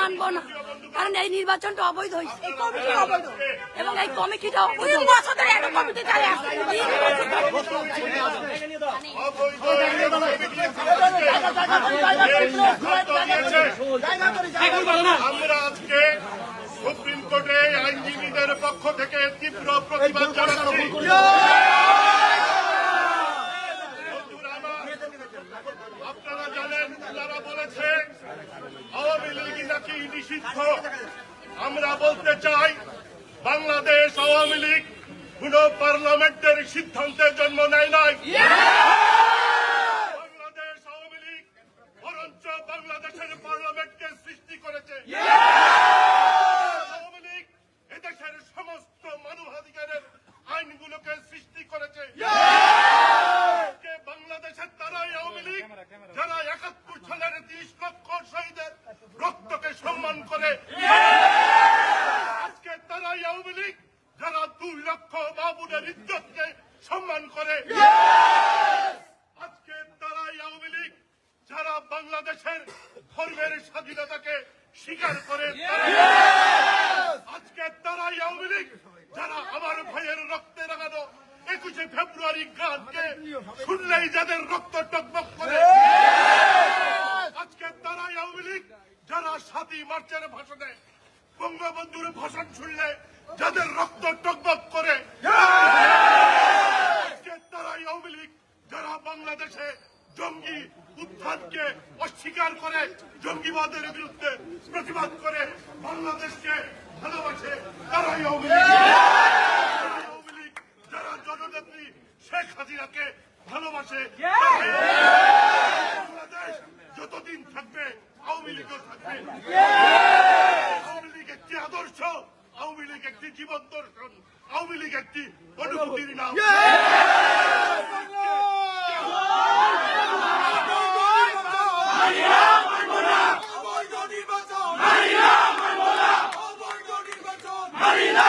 মানবো না, কারণ এই নির্বাচনটা অবৈধ হয়েছে এবং এই কমিটিটা আমরা আজকে সুপ্রিম কোর্টে আইনজীবীদের পক্ষ থেকে তীব্র প্রতিবাদ জানাচ্ছি। আপনারা জানেন যারা বলেছে আওয়ামী লীগ নাকি নিষিদ্ধ, আমরা বলতে চাই বাংলাদেশ আওয়ামী লীগ কোন পার্লামেন্টের সিদ্ধান্তের জন্ম নেয় নাই। বাংলাদেশ আওয়ামী লীগ বরঞ্চ বাংলাদেশের পার্লামেন্টকে সৃষ্টি করেছে। আওয়ামী লীগ এদেশের সমস্ত মানবাধিকারের আইনগুলোকে সৃষ্টি করেছে। বাংলাদেশের তারাই আওয়ামী লীগ যারা ৭১ সালের ৩০ লক্ষ শহীদের রক্তকে সম্মান করে। আজকে তারাই আওয়ামী লীগ যারা ২ লক্ষ বাবুদের ইজ্জতকে সম্মান করে। আজকে তারাই আওয়ামী লীগ যারা বাংলাদেশের ধর্মের স্বাধীনতাকে স্বীকার করে। আজকে তারাই আওয়ামী লীগ যারা আমার ভাইয়ের রক্তে রাঙানো ২১শে ফেব্রুয়ারি গানকে শুনলেই যাদের রক্ত টকবক করে। আজকে তারাই আওয়ামী লীগ যারা ৭ই মার্চের ভাষণে বঙ্গবন্ধুর ভাষণ শুনলে যাদের রক্ত টকবক করে। আজকে তারাই আওয়ামী লীগ যারা বাংলাদেশে জঙ্গি উত্থানকে অস্বীকার করে, জঙ্গিবাদের বিরুদ্ধে প্রতিবাদ করে, বাংলাদেশকে ভালোবাসে। তারাই আওয়ামী লীগ যারা জননেত্রী শেখ হাসিনাকে ভালোবাসে। বাংলাদেশ যতদিন থাকবে আওয়ামী লীগও থাকবে। আওয়ামী লীগ একটি আদর্শ, আওয়ামী লীগ একটি জীবন দর্শন, আওয়ামী লীগ একটি অনুভূতির নাম। মারিনা